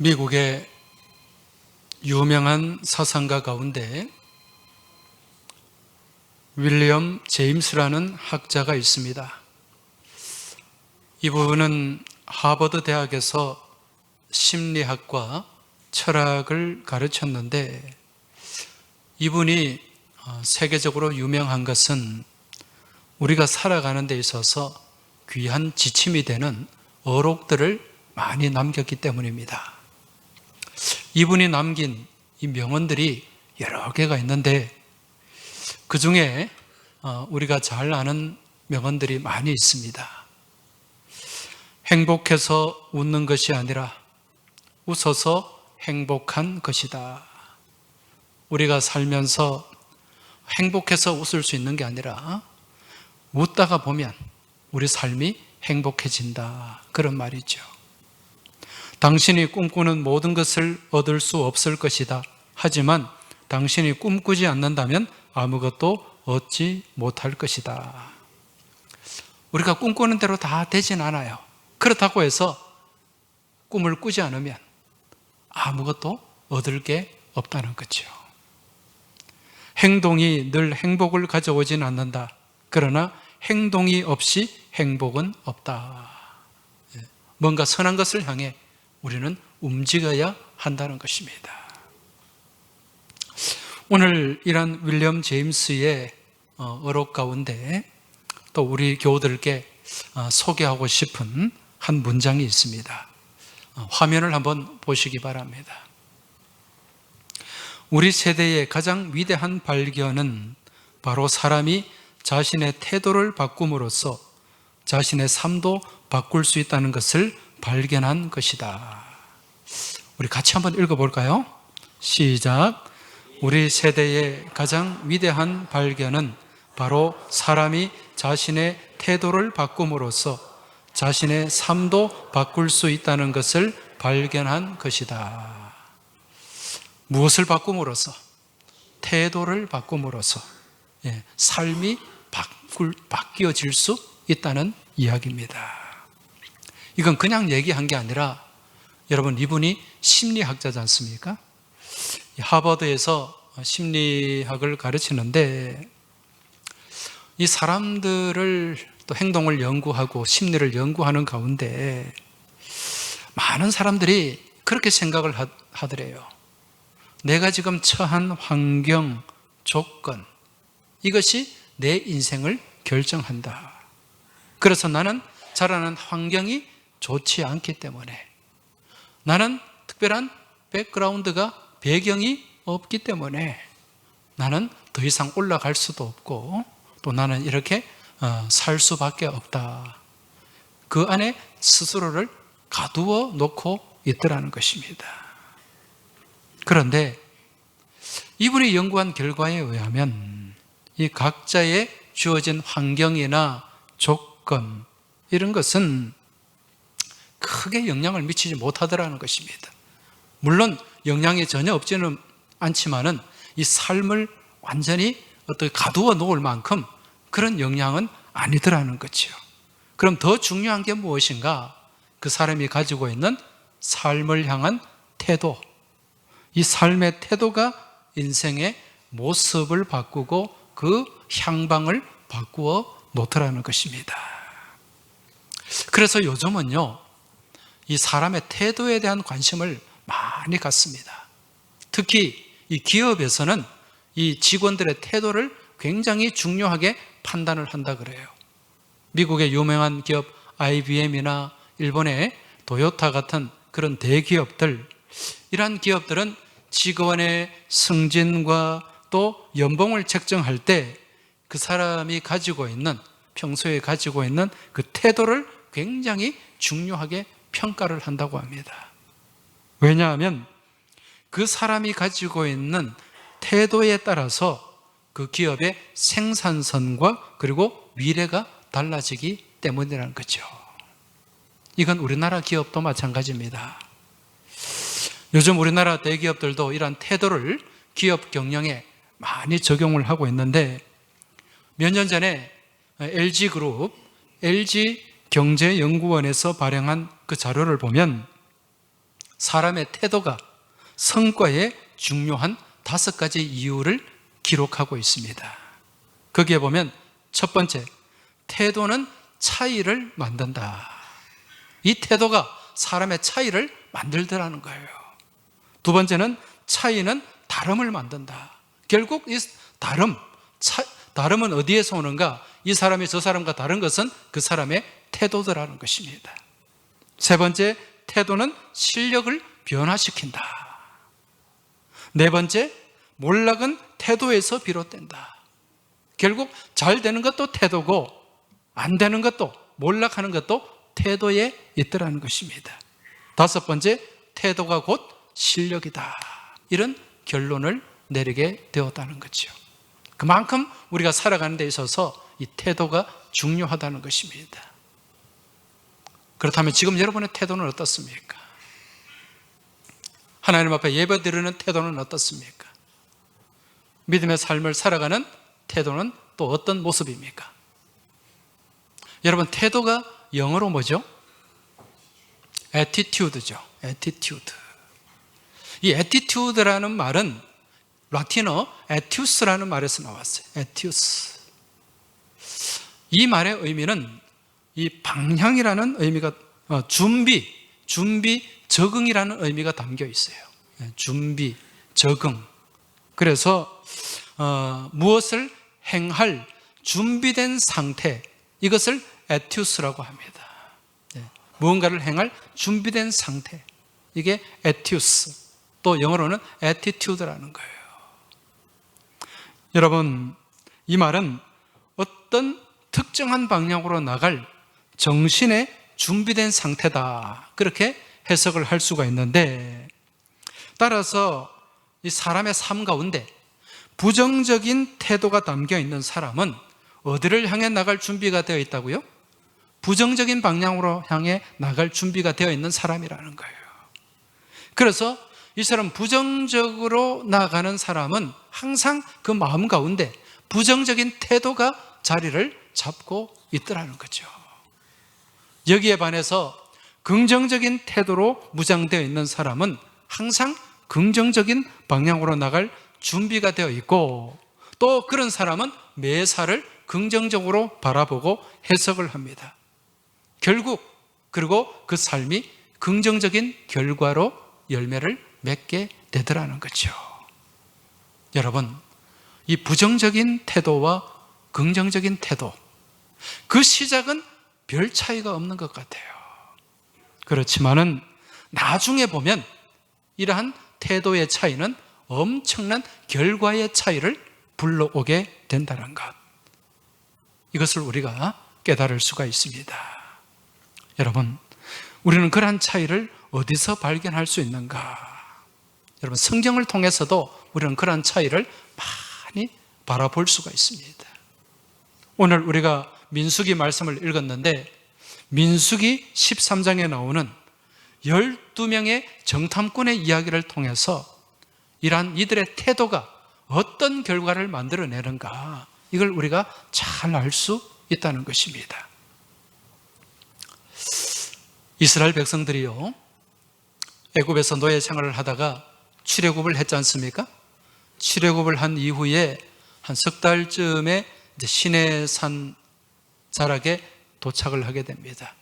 미국의 유명한 사상가 가운데 윌리엄 제임스라는 학자가 있습니다. 이분은 하버드 대학에서 심리학과 철학을 가르쳤는데, 이분이 세계적으로 유명한 것은 우리가 살아가는 데 있어서 귀한 지침이 되는 어록들을 많이 남겼기 때문입니다. 이분이 남긴 이 명언들이 여러 개가 있는데, 그 중에 우리가 잘 아는 명언들이 많이 있습니다. 행복해서 웃는 것이 아니라 웃어서 행복한 것이다. 우리가 살면서 행복해서 웃을 수 있는 게 아니라 웃다가 보면 우리 삶이 행복해진다, 그런 말이죠. 당신이 꿈꾸는 모든 것을 얻을 수 없을 것이다. 하지만 당신이 꿈꾸지 않는다면 아무것도 얻지 못할 것이다. 우리가 꿈꾸는 대로 다 되진 않아요. 그렇다고 해서 꿈을 꾸지 않으면 아무것도 얻을 게 없다는 거죠. 행동이 늘 행복을 가져오진 않는다. 그러나 행동이 없이 행복은 없다. 뭔가 선한 것을 향해 우리는 움직여야 한다는 것입니다. 오늘 이런 윌리엄 제임스의 어록 가운데 또 우리 교우들께 소개하고 싶은 한 문장이 있습니다. 화면을 한번 보시기 바랍니다. 우리 세대의 가장 위대한 발견은 바로 사람이 자신의 태도를 바꿈으로써 자신의 삶도 바꿀 수 있다는 것을 발견한 것이다. 우리 같이 한번 읽어볼까요? 시작. 우리 세대의 가장 위대한 발견은 바로 사람이 자신의 태도를 바꿈으로써 자신의 삶도 바꿀 수 있다는 것을 발견한 것이다. 무엇을 바꿈으로써? 태도를 바꿈으로써 삶이 바뀌어질 수 있다는 이야기입니다. 이건 그냥 얘기한 게 아니라, 여러분, 이분이 심리학자지 않습니까? 하버드에서 심리학을 가르치는데, 이 사람들을 또 행동을 연구하고 심리를 연구하는 가운데 많은 사람들이 그렇게 생각을 하더래요. 내가 지금 처한 환경, 조건, 이것이 내 인생을 결정한다. 그래서 나는 자라는 환경이 좋지 않기 때문에, 나는 특별한 백그라운드가, 배경이 없기 때문에 나는 더 이상 올라갈 수도 없고, 또 나는 이렇게 살 수밖에 없다. 그 안에 스스로를 가두어 놓고 있더라는 것입니다. 그런데 이분이 연구한 결과에 의하면 이 각자의 주어진 환경이나 조건, 이런 것은 크게 영향을 미치지 못하더라는 것입니다. 물론 영향이 전혀 없지는 않지만은 이 삶을 완전히 어떻게 가두어 놓을 만큼 그런 영향은 아니더라는 거죠. 그럼 더 중요한 게 무엇인가? 그 사람이 가지고 있는 삶을 향한 태도, 이 삶의 태도가 인생의 모습을 바꾸고 그 향방을 바꾸어 놓더라는 것입니다. 그래서 요즘은요, 이 사람의 태도에 대한 관심을 많이 갖습니다. 특히 이 기업에서는 이 직원들의 태도를 굉장히 중요하게 판단을 한다 그래요. 미국의 유명한 기업 IBM이나 일본의 도요타 같은 그런 대기업들, 이러한 기업들은 직원의 승진과 또 연봉을 책정할 때 그 사람이 가지고 있는, 평소에 가지고 있는 그 태도를 굉장히 중요하게 평가를 한다고 합니다. 왜냐하면 그 사람이 가지고 있는 태도에 따라서 그 기업의 생산성과 그리고 미래가 달라지기 때문이라는 거죠. 이건 우리나라 기업도 마찬가지입니다. 요즘 우리나라 대기업들도 이러한 태도를 기업 경영에 많이 적용을 하고 있는데, 몇 년 전에 LG그룹, LG경제연구원에서 발행한 그 자료를 보면 사람의 태도가 성과에 중요한 5가지 이유를 기록하고 있습니다. 거기에 보면 첫 번째, 태도는 차이를 만든다. 이 태도가 사람의 차이를 만들더라는 거예요. 두 번째는 차이는 다름을 만든다. 결국 이 다름은 어디에서 오는가? 이 사람이 저 사람과 다른 것은 그 사람의 태도더라는 것입니다. 세 번째, 태도는 실력을 변화시킨다. 네 번째, 몰락은 태도에서 비롯된다. 결국 잘 되는 것도 태도고 안 되는 것도, 몰락하는 것도 태도에 있더라는 것입니다. 다섯 번째, 태도가 곧 실력이다. 이런 결론을 내리게 되었다는 거죠. 그만큼 우리가 살아가는 데 있어서 이 태도가 중요하다는 것입니다. 그렇다면 지금 여러분의 태도는 어떻습니까? 하나님 앞에 예배드리는 태도는 어떻습니까? 믿음의 삶을 살아가는 태도는 또 어떤 모습입니까? 여러분, 태도가 영어로 뭐죠? attitude죠. attitude. 이 attitude라는 말은 라틴어 에튜스라는 말에서 나왔어요. 에튜스. 이 말의 의미는 이 방향이라는 의미가, 준비, 적응이라는 의미가 담겨 있어요. 준비, 적응. 그래서 무엇을 행할 준비된 상태, 이것을 에튜스라고 합니다. 무언가를 행할 준비된 상태, 이게 에튜스, 또 영어로는 attitude라는 거예요. 여러분, 이 말은 어떤 특정한 방향으로 나갈 정신의 준비된 상태다, 그렇게 해석을 할 수가 있는데, 따라서 이 사람의 삶 가운데 부정적인 태도가 담겨 있는 사람은 어디를 향해 나갈 준비가 되어 있다고요? 부정적인 방향으로 향해 나갈 준비가 되어 있는 사람이라는 거예요. 그래서 이 사람, 부정적으로 나가는 사람은 항상 그 마음 가운데 부정적인 태도가 자리를 잡고 있더라는 거죠. 여기에 반해서 긍정적인 태도로 무장되어 있는 사람은 항상 긍정적인 방향으로 나갈 준비가 되어 있고, 또 그런 사람은 매사를 긍정적으로 바라보고 해석을 합니다. 결국 그리고 그 삶이 긍정적인 결과로 열매를 맺게 되더라는 거죠. 여러분, 이 부정적인 태도와 긍정적인 태도, 그 시작은 별 차이가 없는 것 같아요. 그렇지만은 나중에 보면 이러한 태도의 차이는 엄청난 결과의 차이를 불러오게 된다는 것, 이것을 우리가 깨달을 수가 있습니다. 여러분, 우리는 그러한 차이를 어디서 발견할 수 있는가? 여러분, 성경을 통해서도 우리는 그러한 차이를 많이 바라볼 수가 있습니다. 오늘 우리가 민수기 말씀을 읽었는데, 민수기 13장에 나오는 12명의 정탐꾼의 이야기를 통해서 이러한 이들의 태도가 어떤 결과를 만들어내는가, 이걸 우리가 잘 알 수 있다는 것입니다. 이스라엘 백성들이요, 애굽에서 노예 생활을 하다가 출애굽을 했지 않습니까? 출애굽을 한 이후에 한 석 달쯤에 이제 시내산 자락에 도착을 하게 됩니다.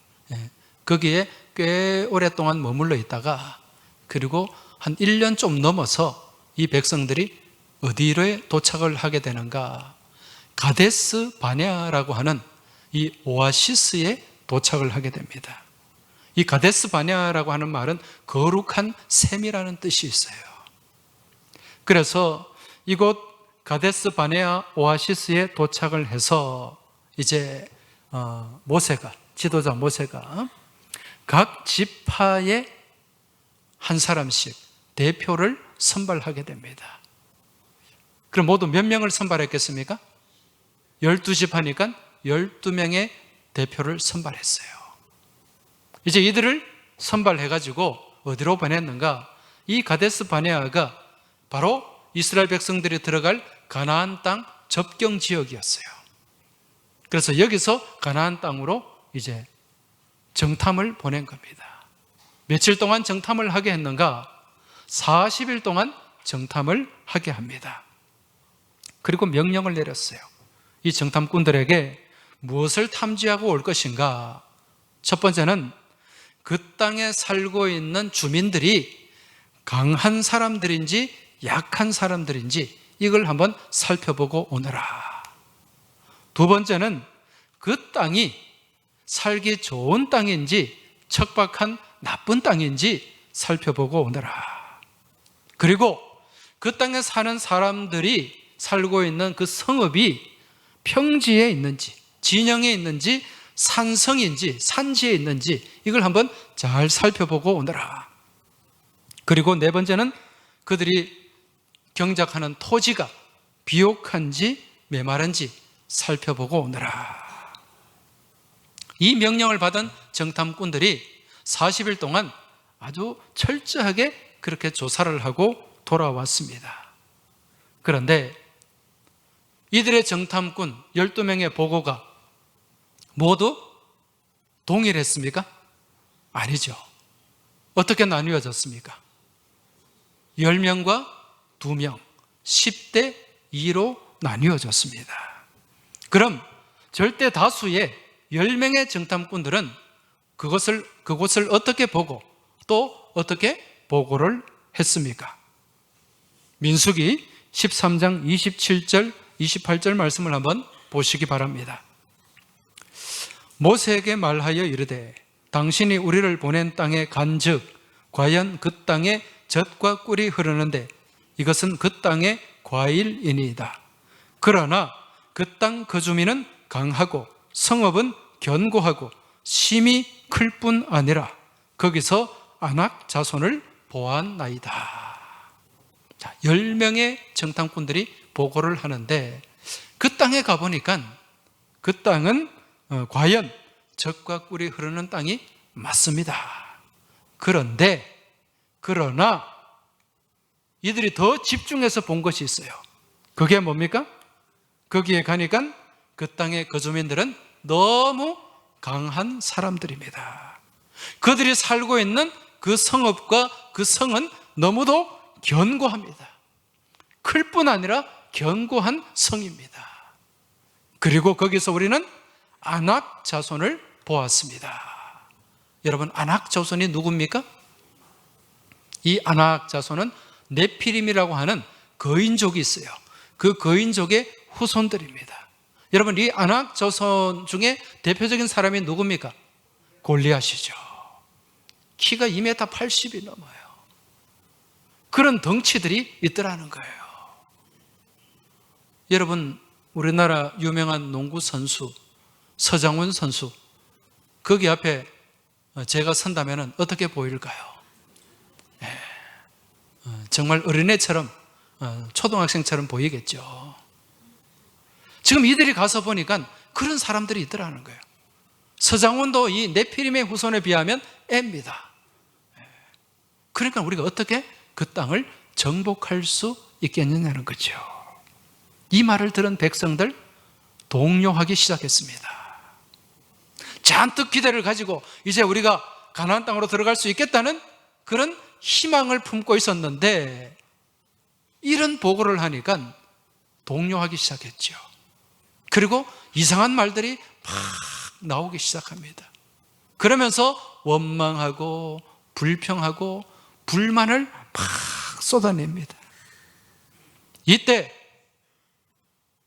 거기에 꽤 오랫동안 머물러 있다가, 그리고 한 1년 좀 넘어서 이 백성들이 어디로 도착을 하게 되는가? 가데스 바네아라고 하는 이 오아시스에 도착을 하게 됩니다. 이 가데스 바네아라고 하는 말은 거룩한 샘이라는 뜻이 있어요. 그래서 이곳 가데스 바네아 오아시스에 도착을 해서 이제 모세가, 지도자 모세가 각 지파에 한 사람씩 대표를 선발하게 됩니다. 그럼 모두 몇 명을 선발했겠습니까? 12지파니까 12명의 대표를 선발했어요. 이제 이들을 선발해가지고 어디로 보냈는가? 이 가데스 바네아가 바로 이스라엘 백성들이 들어갈 가나안 땅 접경 지역이었어요. 그래서 여기서 가나안 땅으로 이제 정탐을 보낸 겁니다. 며칠 동안 정탐을 하게 했는가? 40일 동안 정탐을 하게 합니다. 그리고 명령을 내렸어요. 이 정탐꾼들에게 무엇을 탐지하고 올 것인가? 첫 번째는 그 땅에 살고 있는 주민들이 강한 사람들인지 약한 사람들인지 이걸 한번 살펴보고 오너라. 두 번째는 그 땅이 살기 좋은 땅인지 척박한 나쁜 땅인지 살펴보고 오너라. 그리고 그 땅에 사는 사람들이 살고 있는 그 성읍이 평지에 있는지 진영에 있는지 산성인지 산지에 있는지 이걸 한번 잘 살펴보고 오너라. 그리고 네 번째는 그들이 경작하는 토지가 비옥한지 메마른지 살펴보고 오너라. 이 명령을 받은 정탐꾼들이 40일 동안 아주 철저하게 그렇게 조사를 하고 돌아왔습니다. 그런데 이들의 정탐꾼 12명의 보고가 모두 동일했습니까? 아니죠. 어떻게 나뉘어졌습니까? 10명과 2명, 10대 2로 나뉘어졌습니다. 그럼 절대 다수의 10명의 정탐꾼들은 그곳을 어떻게 보고 또 어떻게 보고를 했습니까? 민수기 13장 27절, 28절 말씀을 한번 보시기 바랍니다. 모세에게 말하여 이르되 당신이 우리를 보낸 땅에 간즉 과연 그 땅에 젖과 꿀이 흐르는데 이것은 그 땅의 과일이니이다. 그러나 그 땅 거주민은 강하고 성읍은 견고하고 심이 클 뿐 아니라 거기서 아낙 자손을 보았나이다. 자, 10명의 정탐꾼들이 보고를 하는데 그 땅에 가보니까 그 땅은 과연 젖과 꿀이 흐르는 땅이 맞습니다. 그러나 이들이 더 집중해서 본 것이 있어요. 그게 뭡니까? 거기에 가니까 그 땅의 거주민들은 너무 강한 사람들입니다. 그들이 살고 있는 그 성읍과 그 성은 너무도 견고합니다. 클 뿐 아니라 견고한 성입니다. 그리고 거기서 우리는 아낙 자손을 보았습니다. 여러분, 아낙 자손이 누굽니까? 이 아낙 자손은 네피림이라고 하는 거인족이 있어요. 그 거인족의 후손들입니다. 여러분, 이 아낙 자손 중에 대표적인 사람이 누굽니까? 골리앗이죠. 키가 2m 80이 넘어요. 그런 덩치들이 있더라는 거예요. 여러분, 우리나라 유명한 농구 선수 서장훈 선수, 거기 앞에 제가 선다면 어떻게 보일까요? 정말 어린애처럼, 초등학생처럼 보이겠죠. 지금 이들이 가서 보니까 그런 사람들이 있더라는 거예요. 서장훈도 이 네피림의 후손에 비하면 애입니다. 그러니까 우리가 어떻게 그 땅을 정복할 수 있겠느냐는 거죠. 이 말을 들은 백성들 동요하기 시작했습니다. 잔뜩 기대를 가지고 이제 우리가 가나안 땅으로 들어갈 수 있겠다는 그런 희망을 품고 있었는데 이런 보고를 하니까 동요하기 시작했죠. 그리고 이상한 말들이 막 나오기 시작합니다. 그러면서 원망하고 불평하고 불만을 막 쏟아냅니다. 이때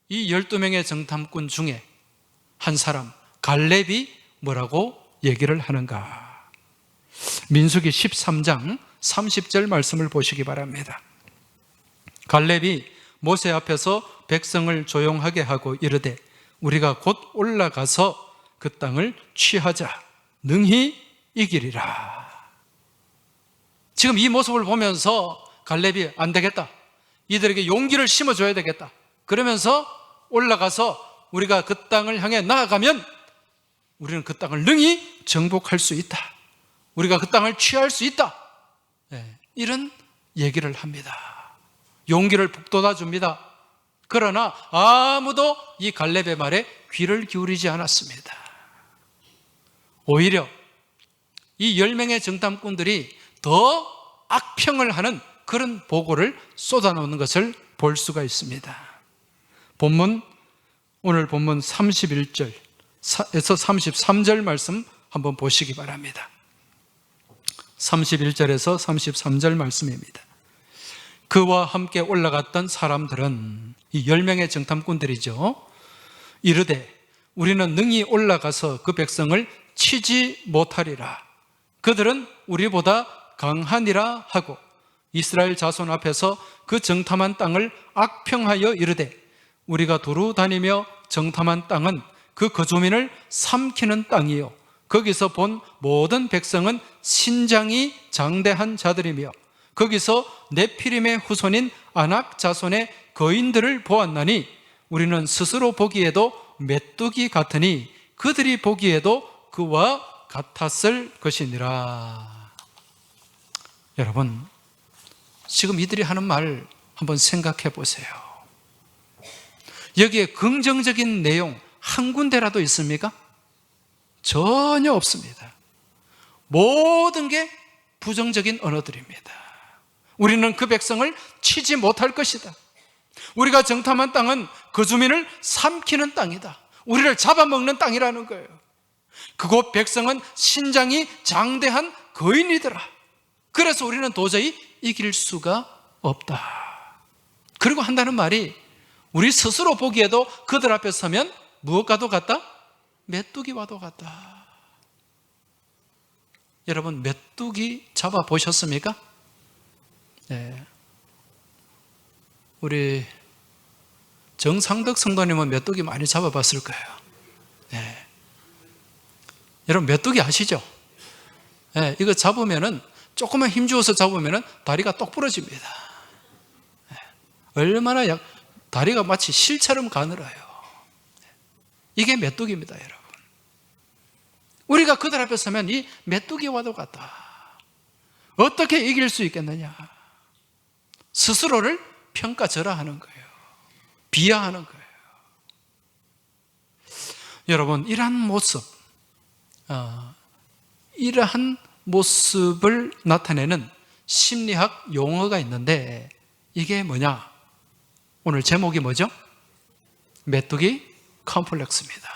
이 12명의 정탐꾼 중에 한 사람 갈렙이 뭐라고 얘기를 하는가? 민수기 13장 30절 말씀을 보시기 바랍니다. 갈렙이 모세 앞에서 백성을 조용하게 하고 이르되 우리가 곧 올라가서 그 땅을 취하자 능히 이기리라. 지금 이 모습을 보면서 갈렙이 안 되겠다, 이들에게 용기를 심어줘야 되겠다, 그러면서 올라가서 우리가 그 땅을 향해 나아가면 우리는 그 땅을 능히 정복할 수 있다, 우리가 그 땅을 취할 수 있다, 이런 얘기를 합니다. 용기를 북돋아 줍니다. 그러나 아무도 이 갈렙의 말에 귀를 기울이지 않았습니다. 오히려 이 10명의 정탐꾼들이 더 악평을 하는 그런 보고를 쏟아놓는 것을 볼 수가 있습니다. 오늘 본문 31절에서 33절 말씀 한번 보시기 바랍니다. 31절에서 33절 말씀입니다. 그와 함께 올라갔던 사람들은 이 10명의 정탐꾼들이죠. 이르되 우리는 능히 올라가서 그 백성을 치지 못하리라. 그들은 우리보다 강하니라 하고 이스라엘 자손 앞에서 그 정탐한 땅을 악평하여 이르되 우리가 두루 다니며 정탐한 땅은 그 거주민을 삼키는 땅이요 거기서 본 모든 백성은 신장이 장대한 자들이며 거기서 네피림의 후손인 아낙 자손의 거인들을 보았나니 우리는 스스로 보기에도 메뚜기 같으니 그들이 보기에도 그와 같았을 것이니라. 여러분, 지금 이들이 하는 말 한번 생각해 보세요. 여기에 긍정적인 내용 한 군데라도 있습니까? 전혀 없습니다. 모든 게 부정적인 언어들입니다. 우리는 그 백성을 치지 못할 것이다. 우리가 정탐한 땅은 그 주민을 삼키는 땅이다. 우리를 잡아먹는 땅이라는 거예요. 그곳 백성은 신장이 장대한 거인이더라. 그래서 우리는 도저히 이길 수가 없다. 그리고 한다는 말이 우리 스스로 보기에도 그들 앞에 서면 무엇과도 같다? 메뚜기와도 같다. 여러분, 메뚜기 잡아보셨습니까? 네. 우리 정상덕 성도님은 메뚜기 많이 잡아봤을 거예요. 네. 여러분, 메뚜기 아시죠? 네. 이거 잡으면은 조금만 힘주어서 잡으면은 다리가 똑 부러집니다. 네. 얼마나 다리가 마치 실처럼 가늘어요. 이게 메뚜기입니다, 여러분. 우리가 그들 앞에 서면 이 메뚜기와도 같다. 어떻게 이길 수 있겠느냐? 스스로를 평가절하하는 거예요. 비하하는 거예요. 여러분, 이러한 모습을 나타내는 심리학 용어가 있는데 이게 뭐냐? 오늘 제목이 뭐죠? 메뚜기 컴플렉스입니다.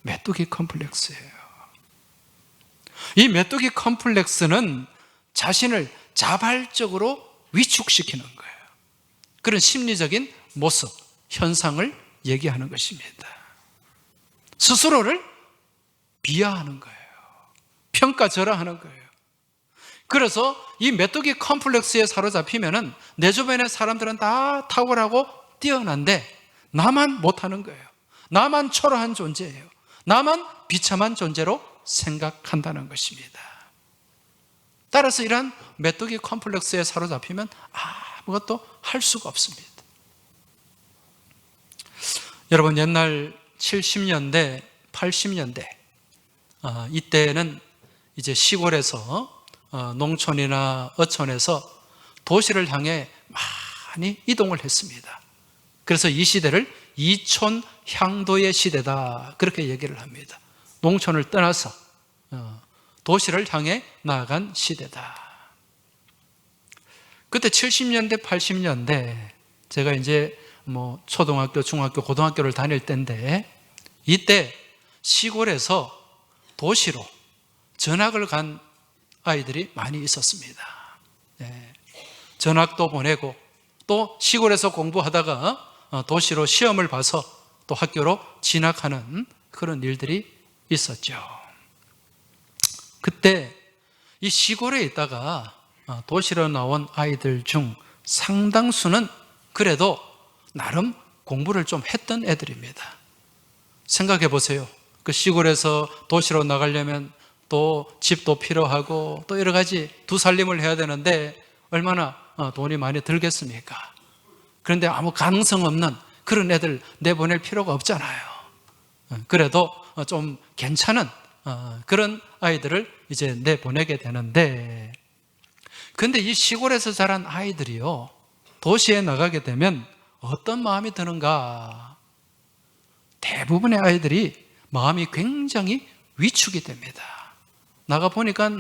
메뚜기 컴플렉스예요. 이 메뚜기 컴플렉스는 자신을 자발적으로 위축시키는 거예요. 그런 심리적인 모습, 현상을 얘기하는 것입니다. 스스로를 비하하는 거예요. 평가절하하는 거예요. 그래서 이 메뚜기 컴플렉스에 사로잡히면은 내 주변의 사람들은 다 탁월하고 뛰어난데 나만 못하는 거예요. 나만 초라한 존재예요. 나만 비참한 존재로 생각한다는 것입니다. 따라서 이러한 메뚜기 컴플렉스에 사로잡히면 아무것도 할 수가 없습니다. 여러분, 옛날 70년대, 80년대 이때는 이제 시골에서 농촌이나 어촌에서 도시를 향해 많이 이동을 했습니다. 그래서 이 시대를 이촌 향도의 시대다 그렇게 얘기를 합니다. 농촌을 떠나서 도시를 향해 나아간 시대다. 그때 70년대, 80년대 제가 이제 초등학교, 중학교, 고등학교를 다닐 때인데 이때 시골에서 도시로 전학을 간 아이들이 많이 있었습니다. 네. 전학도 보내고 또 시골에서 공부하다가 도시로 시험을 봐서 또 학교로 진학하는 그런 일들이 있었죠. 그때 이 시골에 있다가 도시로 나온 아이들 중 상당수는 그래도 나름 공부를 좀 했던 애들입니다. 생각해 보세요. 그 시골에서 도시로 나가려면 또 집도 필요하고 또 여러 가지 두 살림을 해야 되는데 얼마나 돈이 많이 들겠습니까? 그런데 아무 가능성 없는 그런 애들 내보낼 필요가 없잖아요. 그래도 좀 괜찮은 그런 아이들을 이제 내보내게 되는데, 근데 이 시골에서 자란 아이들이요, 도시에 나가게 되면 어떤 마음이 드는가? 대부분의 아이들이 마음이 굉장히 위축이 됩니다. 나가 보니까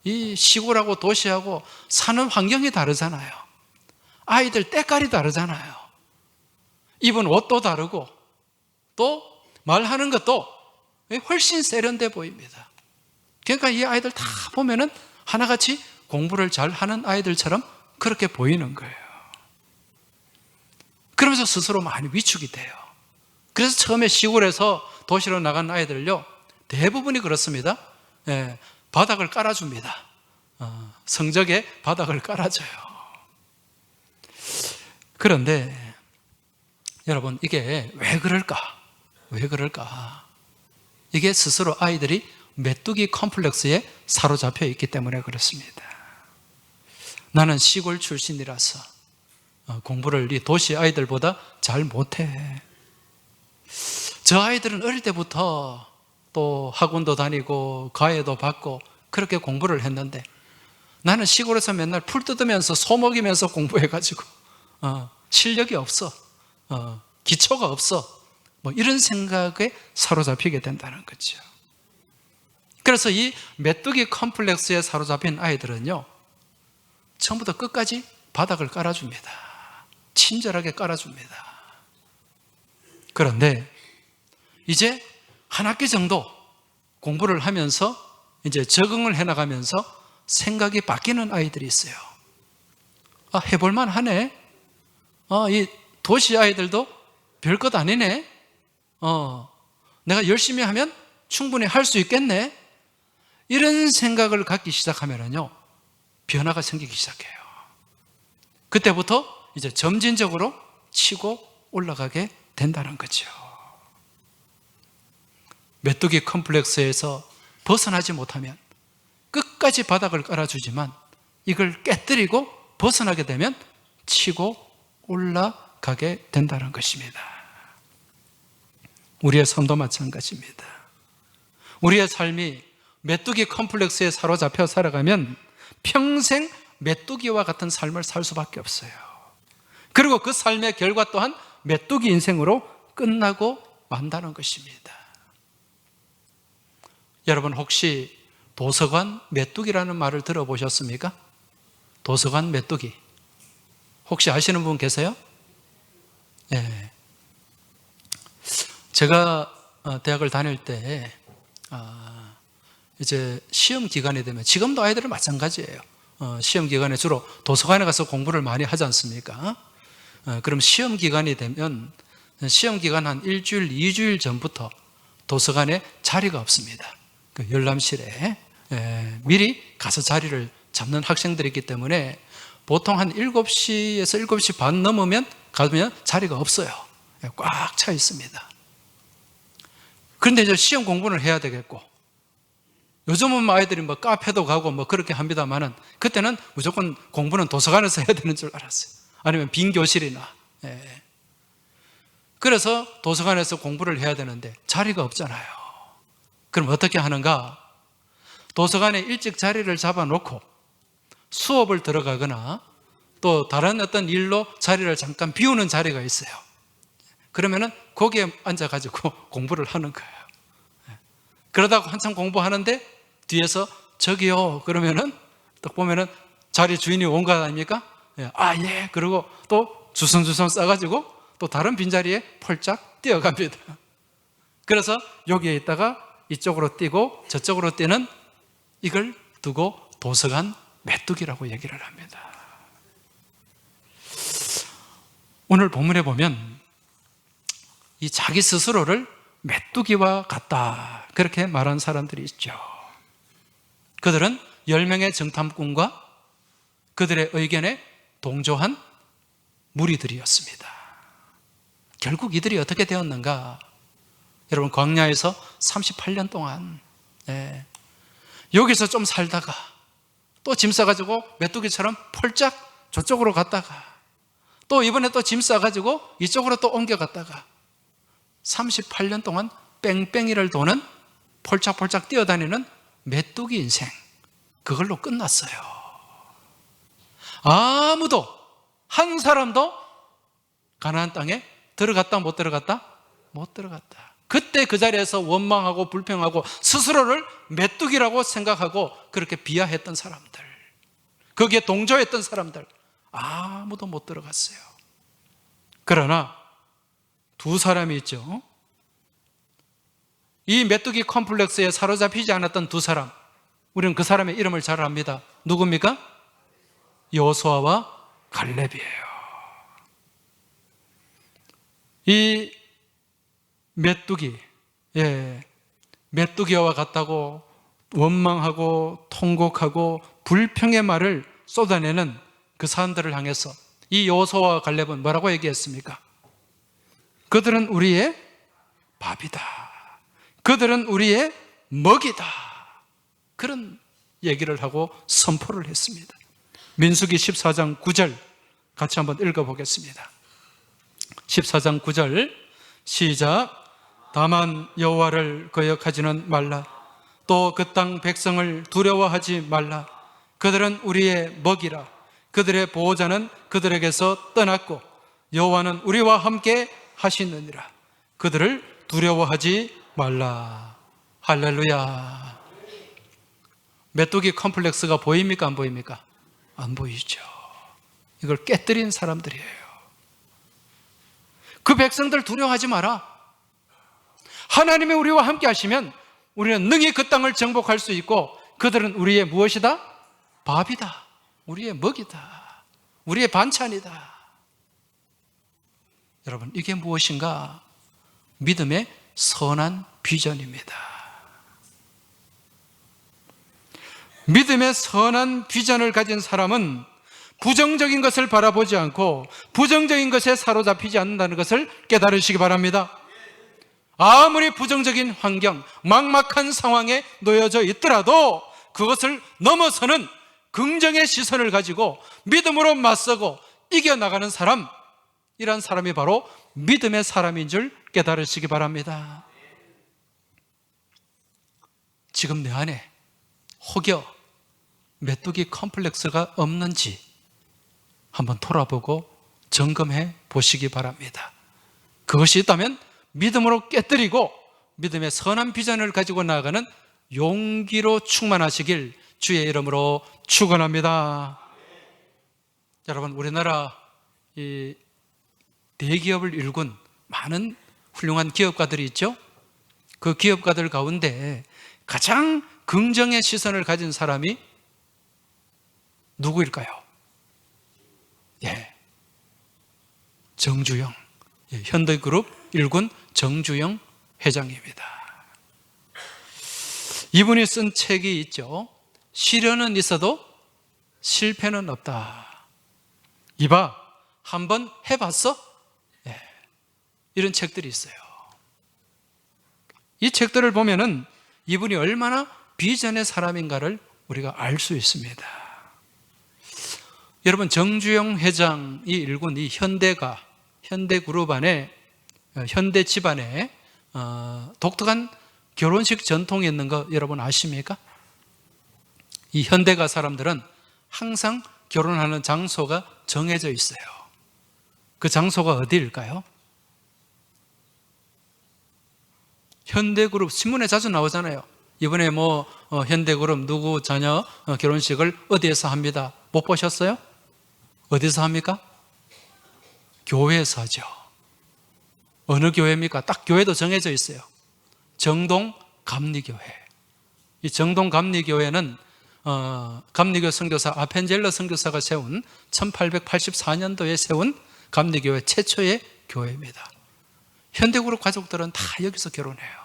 이 시골하고 도시하고 사는 환경이 다르잖아요. 아이들 때깔이 다르잖아요. 입은 옷도 다르고 또 말하는 것도 훨씬 세련돼 보입니다. 그러니까 이 아이들 다 보면은 하나같이 공부를 잘하는 아이들처럼 그렇게 보이는 거예요. 그러면서 스스로 많이 위축이 돼요. 그래서 처음에 시골에서 도시로 나간 아이들요, 대부분이 그렇습니다. 바닥을 깔아줍니다. 성적에 바닥을 깔아줘요. 그런데 여러분, 이게 왜 그럴까? 왜 그럴까? 이게 스스로 아이들이 메뚜기 컴플렉스에 사로잡혀 있기 때문에 그렇습니다. 나는 시골 출신이라서 공부를 이 도시 아이들보다 잘 못해. 저 아이들은 어릴 때부터 또 학원도 다니고 과외도 받고 그렇게 공부를 했는데 나는 시골에서 맨날 풀 뜯으면서 소 먹이면서 공부해가지고 실력이 없어, 기초가 없어, 뭐 이런 생각에 사로잡히게 된다는 거죠. 그래서 이 메뚜기 컴플렉스에 사로잡힌 아이들은요, 처음부터 끝까지 바닥을 깔아줍니다. 친절하게 깔아줍니다. 그런데 이제 한 학기 정도 공부를 하면서 이제 적응을 해나가면서 생각이 바뀌는 아이들이 있어요. 해볼만 하네. 이 도시 아이들도 별것 아니네. 내가 열심히 하면 충분히 할 수 있겠네. 이런 생각을 갖기 시작하면요, 변화가 생기기 시작해요. 그때부터 이제 점진적으로 치고 올라가게 된다는 거죠. 메뚜기 컴플렉스에서 벗어나지 못하면 끝까지 바닥을 깔아주지만 이걸 깨뜨리고 벗어나게 되면 치고 올라가게 된다는 것입니다. 우리의 삶도 마찬가지입니다. 우리의 삶이 메뚜기 컴플렉스에 사로잡혀 살아가면 평생 메뚜기와 같은 삶을 살 수밖에 없어요. 그리고 그 삶의 결과 또한 메뚜기 인생으로 끝나고 만다는 것입니다. 여러분, 혹시 도서관 메뚜기라는 말을 들어보셨습니까? 도서관 메뚜기. 혹시 아시는 분 계세요? 네. 제가 대학을 다닐 때 이제 시험 기간이 되면, 지금도 아이들은 마찬가지예요. 시험 기간에 주로 도서관에 가서 공부를 많이 하지 않습니까? 그럼 시험 기간이 되면 시험 기간 한 일주일, 2주일 전부터 도서관에 자리가 없습니다. 그 열람실에 미리 가서 자리를 잡는 학생들이 있기 때문에 보통 한 7시에서 7시 반 넘으면 가면 자리가 없어요. 꽉 차 있습니다. 그런데 이제 시험 공부를 해야 되겠고, 요즘은 아이들이 뭐 카페도 가고 뭐 그렇게 합니다만은 그때는 무조건 공부는 도서관에서 해야 되는 줄 알았어요. 아니면 빈 교실이나. 그래서 도서관에서 공부를 해야 되는데 자리가 없잖아요. 그럼 어떻게 하는가? 도서관에 일찍 자리를 잡아놓고 수업을 들어가거나 또 다른 어떤 일로 자리를 잠깐 비우는 자리가 있어요. 그러면은 거기에 앉아가지고 공부를 하는 거예요. 그러다가 한참 공부하는데 뒤에서 저기요 그러면은 딱 보면은 자리 주인이 온 거 아닙니까? 예. 그리고 또 주섬주섬 싸가지고 또 다른 빈자리에 펄짝 뛰어갑니다. 그래서 여기에 있다가 이쪽으로 뛰고 저쪽으로 뛰는, 이걸 두고 도서관 메뚜기라고 얘기를 합니다. 오늘 본문에 보면 이 자기 스스로를 메뚜기와 같다, 그렇게 말한 사람들이 있죠. 그들은 10명의 정탐꾼과 그들의 의견에 동조한 무리들이었습니다. 결국 이들이 어떻게 되었는가? 여러분, 광야에서 38년 동안 여기서 좀 살다가 또 짐 싸가지고 메뚜기처럼 펄짝 저쪽으로 갔다가 또 이번에 또 짐 싸가지고 이쪽으로 또 옮겨갔다가 38년 동안 뺑뺑이를 도는, 폴짝폴짝 뛰어다니는 메뚜기 인생, 그걸로 끝났어요. 아무도, 한 사람도 가나안 땅에 들어갔다 못 들어갔다? 못 들어갔다. 그때 그 자리에서 원망하고 불평하고 스스로를 메뚜기라고 생각하고 그렇게 비하했던 사람들, 거기에 동조했던 사람들 아무도 못 들어갔어요. 그러나 두 사람이 있죠. 이 메뚜기 컴플렉스에 사로잡히지 않았던 두 사람, 우리는 그 사람의 이름을 잘 압니다. 누굽니까? 여호수아와 갈렙이에요. 이 메뚜기, 메뚜기와 같다고 원망하고 통곡하고 불평의 말을 쏟아내는 그 사람들을 향해서 이 여호수아와 갈렙은 뭐라고 얘기했습니까? 그들은 우리의 밥이다. 그들은 우리의 먹이다. 그런 얘기를 하고 선포를 했습니다. 민수기 14장 9절 같이 한번 읽어보겠습니다. 14장 9절 시작. 다만 여호와를 거역하지는 말라. 또 그 땅 백성을 두려워하지 말라. 그들은 우리의 먹이라. 그들의 보호자는 그들에게서 떠났고 여호와는 우리와 함께 하시느니라. 그들을 두려워하지 말라. 할렐루야. 메뚜기 컴플렉스가 보입니까? 안 보입니까? 안 보이죠. 이걸 깨뜨린 사람들이에요. 그 백성들 두려워하지 마라. 하나님이 우리와 함께 하시면 우리는 능히 그 땅을 정복할 수 있고 그들은 우리의 무엇이다? 밥이다. 우리의 먹이다. 우리의 반찬이다. 여러분, 이게 무엇인가? 믿음의 선한 비전입니다. 믿음의 선한 비전을 가진 사람은 부정적인 것을 바라보지 않고 부정적인 것에 사로잡히지 않는다는 것을 깨달으시기 바랍니다. 아무리 부정적인 환경, 막막한 상황에 놓여져 있더라도 그것을 넘어서는 긍정의 시선을 가지고 믿음으로 맞서고 이겨나가는 사람, 이런 사람이 바로 믿음의 사람인 줄 깨달으시기 바랍니다. 지금 내 안에 혹여 메뚜기 컴플렉스가 없는지 한번 돌아보고 점검해 보시기 바랍니다. 그것이 있다면 믿음으로 깨뜨리고 믿음의 선한 비전을 가지고 나아가는 용기로 충만하시길 주의 이름으로 축원합니다. 여러분, 우리나라 이 대기업을 일군 많은 훌륭한 기업가들이 있죠. 그 기업가들 가운데 가장 긍정의 시선을 가진 사람이 누구일까요? 정주영, 현대그룹 일군 정주영 회장입니다. 이분이 쓴 책이 있죠. 시련은 있어도 실패는 없다. 이봐, 한번 해봤어? 이런 책들이 있어요. 이 책들을 보면은 이분이 얼마나 비전의 사람인가를 우리가 알 수 있습니다. 여러분, 정주영 회장이 일군 이 현대그룹 안에, 현대 집안에 독특한 결혼식 전통이 있는 거 여러분 아십니까? 이 현대가 사람들은 항상 결혼하는 장소가 정해져 있어요. 그 장소가 어디일까요? 현대그룹 신문에 자주 나오잖아요. 이번에 현대그룹 누구 자녀 결혼식을 어디에서 합니다. 못 보셨어요? 어디서 합니까? 교회에서 하죠. 어느 교회입니까? 딱 교회도 정해져 있어요. 정동 감리교회. 이 정동 감리교회는 감리교 선교사 아펜젤러 선교사가 세운 1884년도에 세운 감리교회 최초의 교회입니다. 현대그룹 가족들은 다 여기서 결혼해요.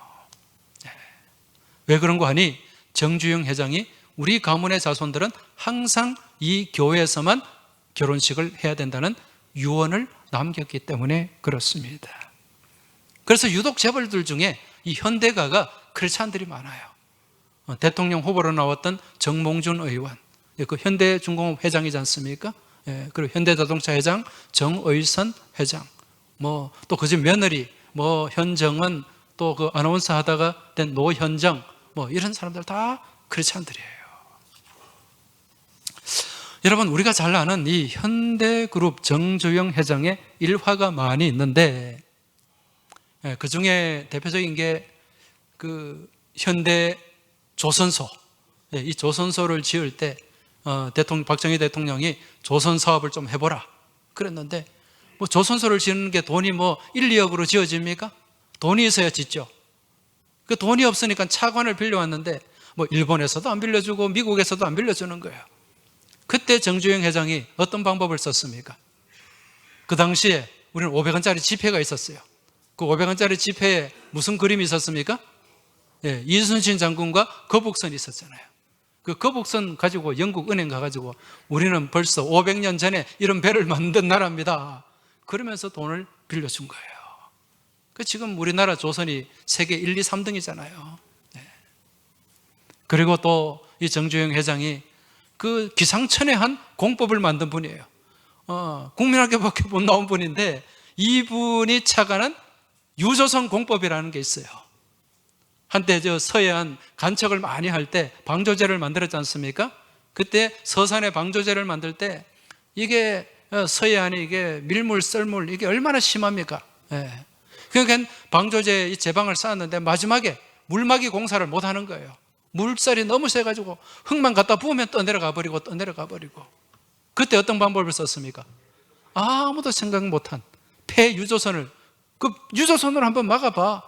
왜 그런 거 하니? 정주영 회장이 우리 가문의 자손들은 항상 이 교회에서만 결혼식을 해야 된다는 유언을 남겼기 때문에 그렇습니다. 그래서 유독 재벌들 중에 이 현대가가 크리스찬들이 많아요. 대통령 후보로 나왔던 정몽준 의원, 그 현대중공업 회장이지 않습니까? 그리고 현대자동차 회장 정의선 회장, 또 그 집 며느리 현정은, 또 그 아나운서 하다가 된 노현정, 이런 사람들 다 크리스찬들이에요. 여러분, 우리가 잘 아는 이 현대그룹 정주영 회장의 일화가 많이 있는데 그 중에 대표적인 게 그 현대 조선소, 이 조선소를 지을 때 박정희 대통령이 조선 사업을 좀 해보라 그랬는데, 뭐 조선소를 지는 게 돈이 뭐 1, 2억으로 지어집니까? 돈이 있어야 짓죠. 그 돈이 없으니까 차관을 빌려왔는데 뭐 일본에서도 안 빌려주고 미국에서도 안 빌려주는 거예요. 그때 정주영 회장이 어떤 방법을 썼습니까? 그 당시에 우리는 500원짜리 지폐가 있었어요. 그 500원짜리 지폐에 무슨 그림이 있었습니까? 이순신 장군과 거북선이 있었잖아요. 그 거북선 가지고 영국 은행 가가지고 우리는 벌써 500년 전에 이런 배를 만든 나라입니다, 그러면서 돈을 빌려준 거예요. 지금 우리나라 조선이 세계 1, 2, 3등이잖아요. 그리고 또 이 정주영 회장이 그 기상천외한 공법을 만든 분이에요. 국민학교밖에 못 나온 분인데 이분이 착안한 유조선 공법이라는 게 있어요. 한때 서해안 간척을 많이 할 때 방조제를 만들었지 않습니까? 그때 서산에 방조제를 만들 때 이게 서해안에 이게 밀물, 썰물 이게 얼마나 심합니까? 그러니까 방조제 이 제방을 쌓았는데 마지막에 물막이 공사를 못 하는 거예요. 물살이 너무 세가지고 흙만 갖다 부으면 떠내려가 버리고 그때 어떤 방법을 썼습니까? 아무도 생각 못한 폐유조선을, 그 유조선으로 한번 막아봐.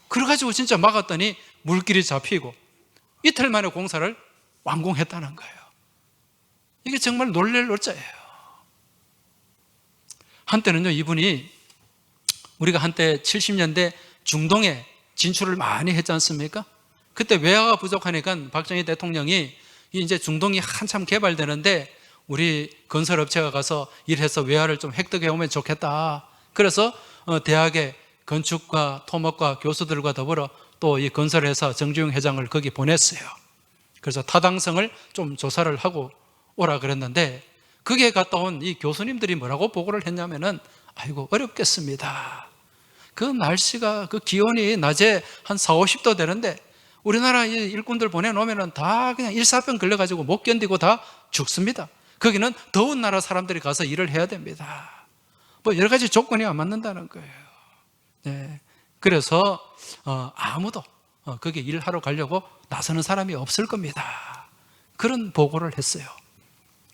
그래가지고 진짜 막았더니 물길이 잡히고 이틀 만에 공사를 완공했다는 거예요. 이게 정말 놀랄 놀자예요. 한때는요, 이분이 우리가 한때 70년대 중동에 진출을 많이 했지 않습니까? 그때 외화가 부족하니까 박정희 대통령이 이제 중동이 한참 개발되는데 우리 건설업체가 가서 일해서 외화를 좀 획득해 오면 좋겠다. 그래서 대학의 건축과 토목과 교수들과 더불어 또 이 건설회사 정주영 회장을 거기 보냈어요. 그래서 타당성을 좀 조사를 하고 오라 그랬는데, 거기에 갔다 온 이 교수님들이 뭐라고 보고를 했냐면은, 아이고 어렵겠습니다. 그 날씨가, 그 기온이 낮에 한 4, 50도 되는데 우리나라 일꾼들 보내놓으면 다 그냥 일사병 걸려가지고 못 견디고 다 죽습니다. 거기는 더운 나라 사람들이 가서 일을 해야 됩니다. 뭐 여러 가지 조건이 안 맞는다는 거예요. 그래서 아무도 거기 일하러 가려고 나서는 사람이 없을 겁니다. 그런 보고를 했어요.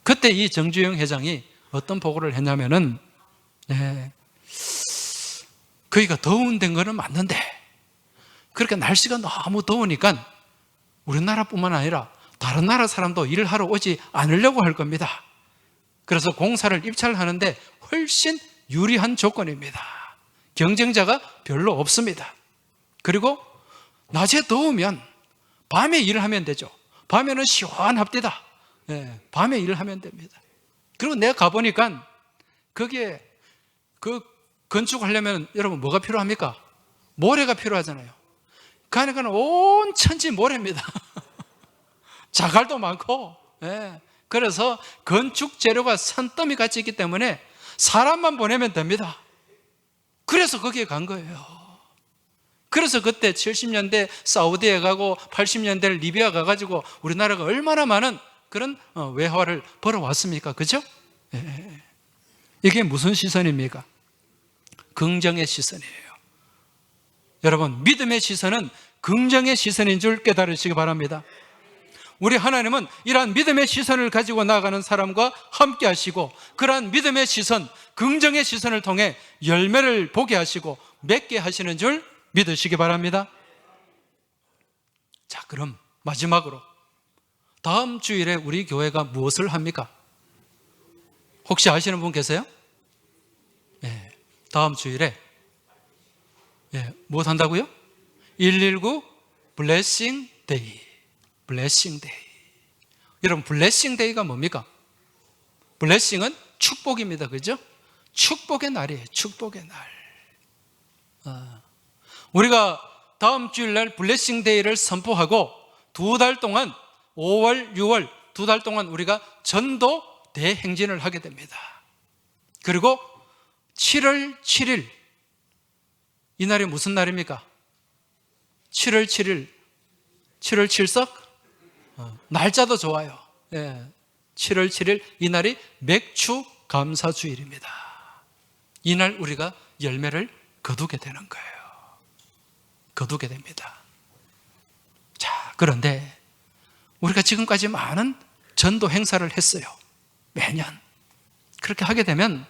그때 이 정주영 회장이 어떤 보고를 했냐면은, 거기가 더운 데인 거는 맞는데 그렇게 날씨가 너무 더우니까 우리나라뿐만 아니라 다른 나라 사람도 일을 하러 오지 않으려고 할 겁니다. 그래서 공사를 입찰하는데 훨씬 유리한 조건입니다. 경쟁자가 별로 없습니다. 그리고 낮에 더우면 밤에 일을 하면 되죠. 밤에는 시원합디다. 밤에 일을 하면 됩니다. 그리고 내가 가보니까 거기에 그 건축하려면 여러분 뭐가 필요합니까? 모래가 필요하잖아요. 그러니까 온 천지 모래입니다. 자갈도 많고. 그래서 건축 재료가 산더미 같이 있기 때문에 사람만 보내면 됩니다. 그래서 거기에 간 거예요. 그래서 그때 70년대 사우디에 가고 80년대 리비아 가가지고 우리나라가 얼마나 많은 그런 외화를 벌어왔습니까? 그죠? 이게 무슨 시선입니까? 긍정의 시선이에요. 여러분, 믿음의 시선은 긍정의 시선인 줄 깨달으시기 바랍니다. 우리 하나님은 이러한 믿음의 시선을 가지고 나아가는 사람과 함께 하시고, 그러한 믿음의 시선, 긍정의 시선을 통해 열매를 보게 하시고 맺게 하시는 줄 믿으시기 바랍니다. 자, 그럼 마지막으로 다음 주일에 우리 교회가 무엇을 합니까? 혹시 아시는 분 계세요? 다음 주일에 무엇 한다고요? 119 블레싱 데이. 블레싱 데이. 여러분, 블레싱 데이가 뭡니까? 블레싱은 축복입니다. 그죠? 축복의 날이에요. 축복의 날. 우리가 다음 주일날 블레싱 데이를 선포하고 2달 동안 5월, 6월 2달 동안 우리가 전도 대행진을 하게 됩니다. 그리고 7월 7일, 이 날이 무슨 날입니까? 7월 7일, 7월 7석? 날짜도 좋아요. 7월 7일, 이 날이 맥주 감사주일입니다. 이 날 우리가 열매를 거두게 되는 거예요. 거두게 됩니다. 자, 그런데 우리가 지금까지 많은 전도 행사를 했어요. 매년. 그렇게 하게 되면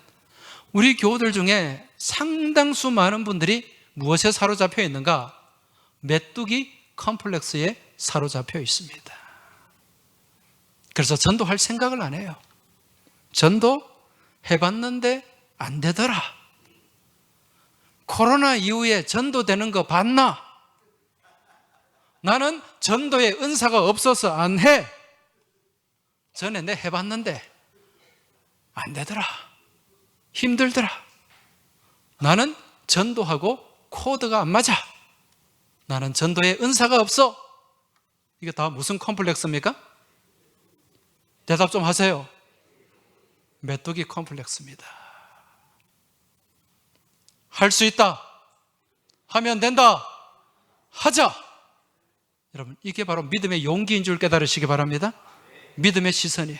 우리 교우들 중에 상당수 많은 분들이 무엇에 사로잡혀 있는가? 메뚜기 컴플렉스에 사로잡혀 있습니다. 그래서 전도할 생각을 안 해요. 전도 해봤는데 안 되더라. 코로나 이후에 전도되는 거 봤나? 나는 전도의 은사가 없어서 안 해. 전에 내 해봤는데 안 되더라. 힘들더라. 나는 전도하고 코드가 안 맞아. 나는 전도의 은사가 없어. 이게 다 무슨 컴플렉스입니까? 대답 좀 하세요. 메뚜기 컴플렉스입니다. 할 수 있다. 하면 된다. 하자. 여러분, 이게 바로 믿음의 용기인 줄 깨달으시기 바랍니다. 믿음의 시선이에요.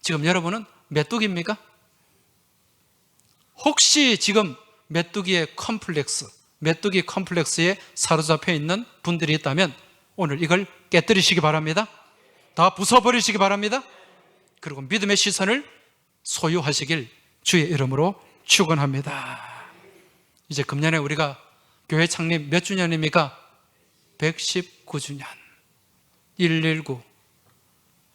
지금 여러분은 메뚜기입니까? 혹시 지금 메뚜기의 컴플렉스, 메뚜기 컴플렉스에 사로잡혀 있는 분들이 있다면 오늘 이걸 깨뜨리시기 바랍니다. 다 부숴버리시기 바랍니다. 그리고 믿음의 시선을 소유하시길 주의 이름으로 축원합니다. 이제 금년에 우리가 교회 창립 몇 주년입니까? 119주년. 119.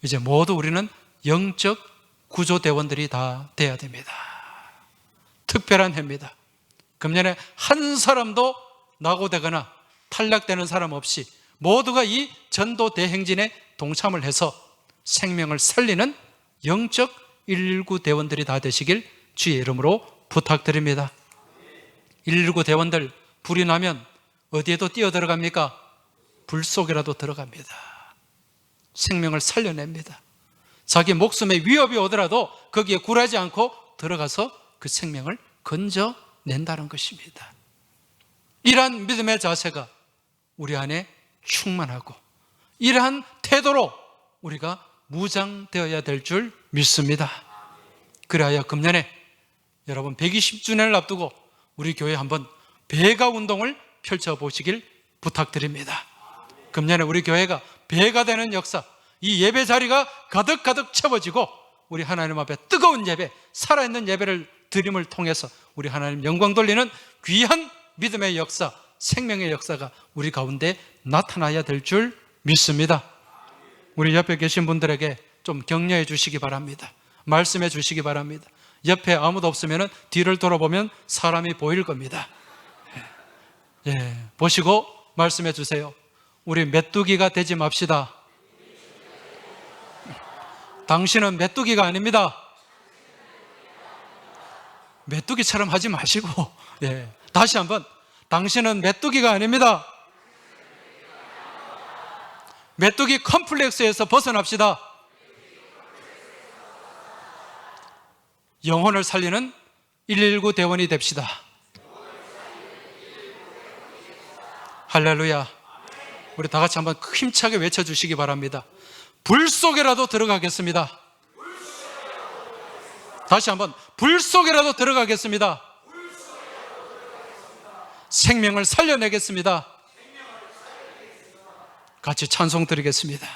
이제 모두 우리는 영적 구조대원들이 다 돼야 됩니다. 특별한 해입니다. 금년에 한 사람도 낙오되거나 탈락되는 사람 없이 모두가 이 전도 대행진에 동참을 해서 생명을 살리는 영적 119 대원들이 다 되시길 주의 이름으로 부탁드립니다. 119 대원들 불이 나면 어디에도 뛰어들어갑니까? 불 속이라도 들어갑니다. 생명을 살려냅니다. 자기 목숨에 위협이 오더라도 거기에 굴하지 않고 들어가서 그 생명을 건져낸다는 것입니다. 이러한 믿음의 자세가 우리 안에 충만하고 이러한 태도로 우리가 무장되어야 될 줄 믿습니다. 그래야 금년에 여러분 120주년을 앞두고 우리 교회 한번 배가 운동을 펼쳐보시길 부탁드립니다. 금년에 우리 교회가 배가 되는 역사, 이 예배 자리가 가득가득 채워지고 우리 하나님 앞에 뜨거운 예배, 살아있는 예배를 드림을 통해서 우리 하나님 영광 돌리는 귀한 믿음의 역사, 생명의 역사가 우리 가운데 나타나야 될 줄 믿습니다. 우리 옆에 계신 분들에게 좀 격려해 주시기 바랍니다. 말씀해 주시기 바랍니다. 옆에 아무도 없으면 뒤를 돌아보면 사람이 보일 겁니다. 보시고 말씀해 주세요. 우리 메뚜기가 되지 맙시다. 당신은 메뚜기가 아닙니다. 메뚜기처럼 하지 마시고, 다시 한번, 당신은 메뚜기가 아닙니다. 메뚜기 컴플렉스에서 벗어납시다. 영혼을 살리는 119 대원이 됩시다. 할렐루야. 우리 다 같이 한번 힘차게 외쳐주시기 바랍니다. 불 속에라도 들어가겠습니다. 다시 한번, 불 속에라도 들어가겠습니다. 생명을 살려내겠습니다. 같이 찬송 드리겠습니다.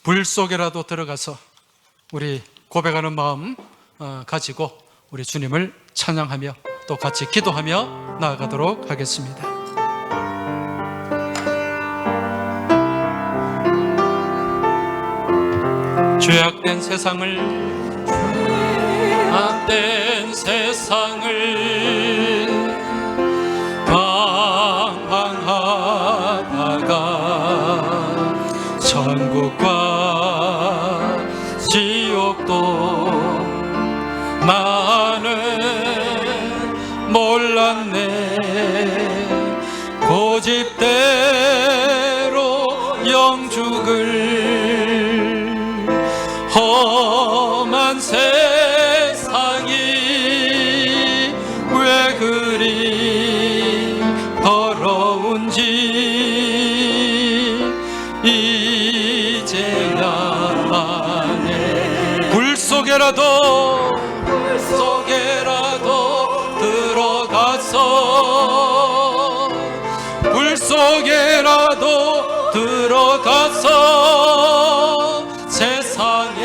불 속에라도 들어가서 우리 고백하는 마음 가지고 우리 주님을 찬양하며 또 같이 기도하며 나아가도록 하겠습니다. 죄악된 세상을 방황하다가 천국과 지옥도 나는 몰랐네. 고집대로 영죽을 험한 세상이 왜 그리 더러운지 이제야 아네. 불 속에라도 들어가서 세상에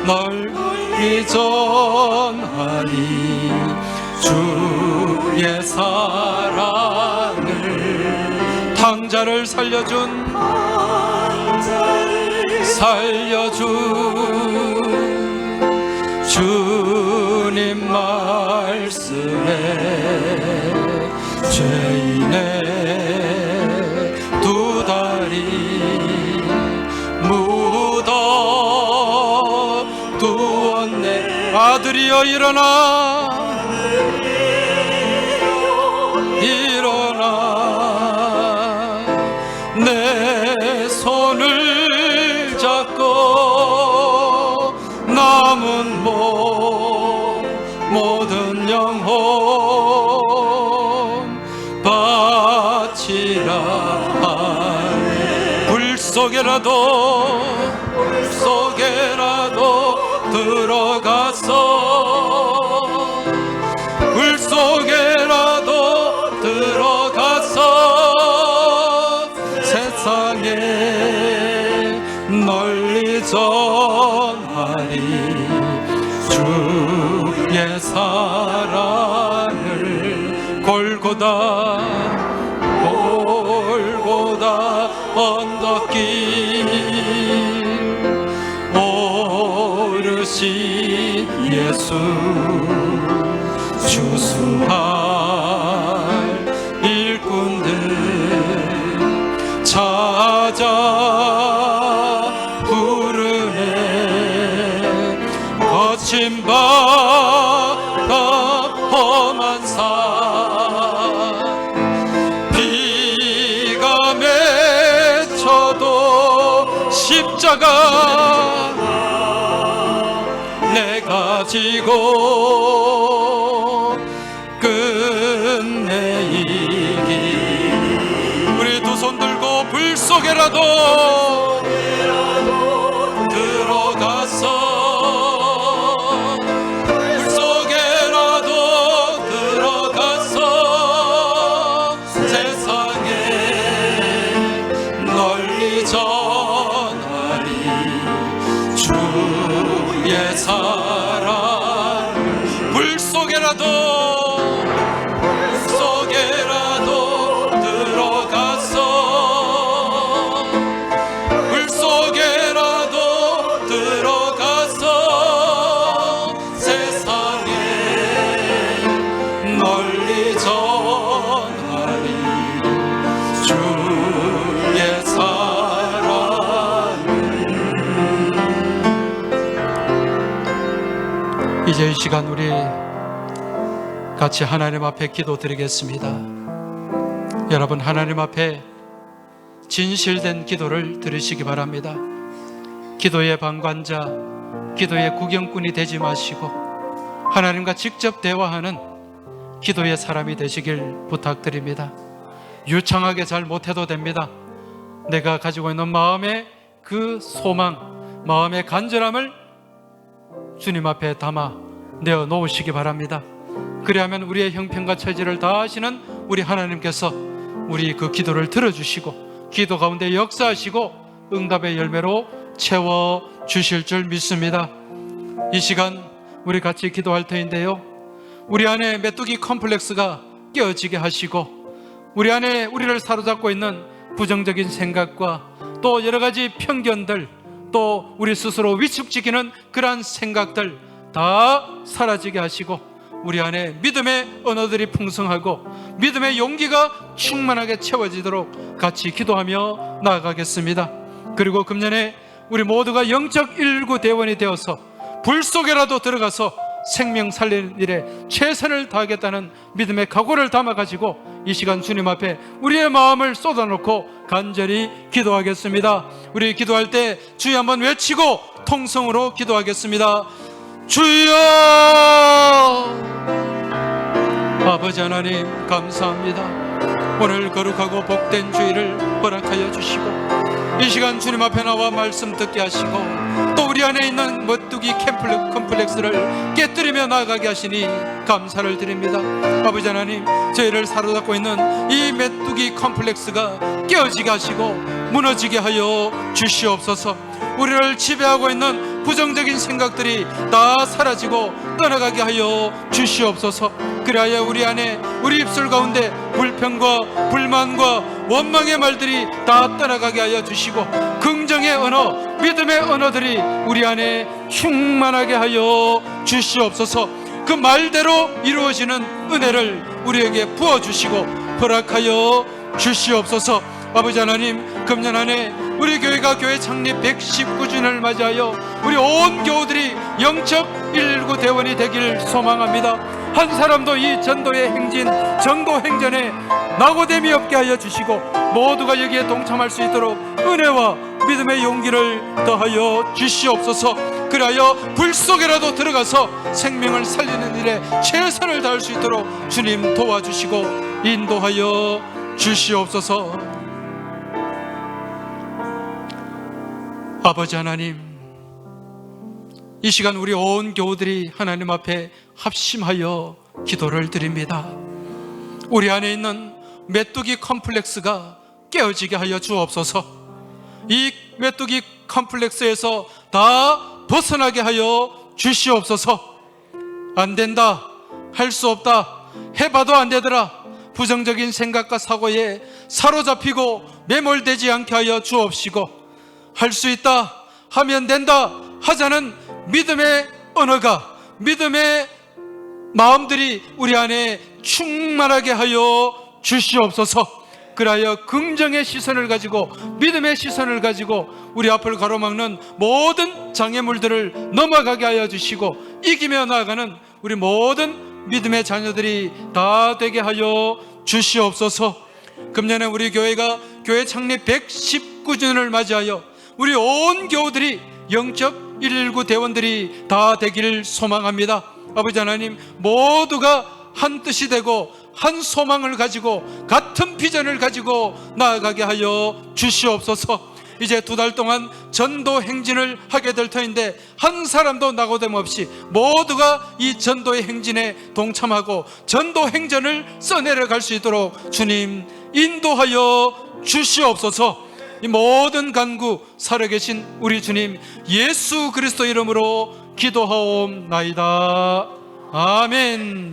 널리 전하리. 주의 사랑을 탕자를 살려준 주님 말씀에 죄인의 두 다리 묻어 두었네. 아들이여 일어나 내 손을 잡고 남은 모든 영혼 바치라. 불 속에라도 들어가서 불 속에라도 들어가서 세상에 널리 전하리. 주의 사랑을 골고다 언덕길 오르신 예수 주수할 일꾼들 찾아 부르네. 거친 바다 험한 산 비가 맺혀도 십자가 내가 지고 끝내이기. 우리 두 손 들고 불 속에라도 들어가서 불 속에라도 들어가서 세상에 널리 전하리. 주의 사랑 불 속에라도 들어가서 불 속에라도 들어가서 세상에 널리 전하리. 주의 사랑을. 이제 이 시간 우리 같이 하나님 앞에 기도드리겠습니다. 여러분, 하나님 앞에 진실된 기도를 들으시기 바랍니다. 기도의 방관자, 기도의 구경꾼이 되지 마시고 하나님과 직접 대화하는 기도의 사람이 되시길 부탁드립니다. 유창하게 잘 못해도 됩니다. 내가 가지고 있는 마음의 그 소망, 마음의 간절함을 주님 앞에 담아 내어 놓으시기 바랍니다. 그리하면 우리의 형편과 처지를 다 아시는 우리 하나님께서 우리 그 기도를 들어주시고 기도 가운데 역사하시고 응답의 열매로 채워주실 줄 믿습니다. 이 시간 우리 같이 기도할 터인데요, 우리 안에 메뚜기 컴플렉스가 깨어지게 하시고 우리 안에 우리를 사로잡고 있는 부정적인 생각과 또 여러 가지 편견들, 또 우리 스스로 위축시키는 그러한 생각들 다 사라지게 하시고 우리 안에 믿음의 언어들이 풍성하고 믿음의 용기가 충만하게 채워지도록 같이 기도하며 나아가겠습니다. 그리고 금년에 우리 모두가 영적 일구대원이 되어서 불 속에라도 들어가서 생명 살리는 일에 최선을 다하겠다는 믿음의 각오를 담아가지고 이 시간 주님 앞에 우리의 마음을 쏟아놓고 간절히 기도하겠습니다. 우리 기도할 때 주여 한번 외치고 통성으로 기도하겠습니다. 주여! 아버지 하나님 감사합니다. 오늘 거룩하고 복된 주일을 허락하여 주시고 이 시간 주님 앞에 나와 말씀 듣게 하시고 또 우리 우리 안에 있는 메뚜기 컴플렉스를 깨뜨리며 나아가게 하시니 감사를 드립니다. 아버지 하나님, 저희를 사로잡고 있는 이 메뚜기 컴플렉스가 깨어지게 하시고 무너지게 하여 주시옵소서. 우리를 지배하고 있는 부정적인 생각들이 다 사라지고 떠나가게 하여 주시옵소서. 그래야 우리 안에, 우리 입술 가운데 불평과 불만과 원망의 말들이 다 떠나가게 하여 주시고, 긍정의 언어, 믿음의 언어들이 우리 안에 충만하게 하여 주시옵소서. 그 말대로 이루어지는 은혜를 우리에게 부어주시고 허락하여 주시옵소서. 아버지 하나님, 금년 안에 우리 교회가 교회 창립 119주년을 맞이하여 우리 온 교우들이 영적 119 대원이 되기를 소망합니다. 한 사람도 이 전도의 행진, 전도 행전에 낙오됨이 없게 하여 주시고, 모두가 여기에 동참할 수 있도록 은혜와 믿음의 용기를 더하여 주시옵소서. 그리하여 불 속에라도 들어가서 생명을 살리는 일에 최선을 다할 수 있도록 주님 도와주시고 인도하여 주시옵소서. 아버지 하나님, 이 시간 우리 온 교우들이 하나님 앞에 합심하여 기도를 드립니다. 우리 안에 있는 메뚜기 컴플렉스가 깨어지게 하여 주옵소서. 이 메뚜기 컴플렉스에서 다 벗어나게 하여 주시옵소서. 안 된다, 할 수 없다, 해봐도 안 되더라, 부정적인 생각과 사고에 사로잡히고 매몰되지 않게 하여 주옵시고, 할 수 있다, 하면 된다 하자는 믿음의 언어가, 믿음의 마음들이 우리 안에 충만하게 하여 주시옵소서. 그리하여 긍정의 시선을 가지고, 믿음의 시선을 가지고 우리 앞을 가로막는 모든 장애물들을 넘어가게 하여 주시고, 이기며 나아가는 우리 모든 믿음의 자녀들이 다 되게 하여 주시옵소서. 금년에 우리 교회가 교회 창립 119주년을 맞이하여 우리 온 교우들이 영적 119 대원들이 다 되기를 소망합니다. 아버지 하나님, 모두가 한 뜻이 되고 한 소망을 가지고 같은 비전을 가지고 나아가게 하여 주시옵소서. 이제 2달 동안 전도 행진을 하게 될 터인데, 한 사람도 낙오됨 없이 모두가 이 전도의 행진에 동참하고 전도 행전을 써내려갈 수 있도록 주님 인도하여 주시옵소서. 이 모든 간구 살아계신 우리 주님 예수 그리스도 이름으로 기도하옵나이다. 아멘.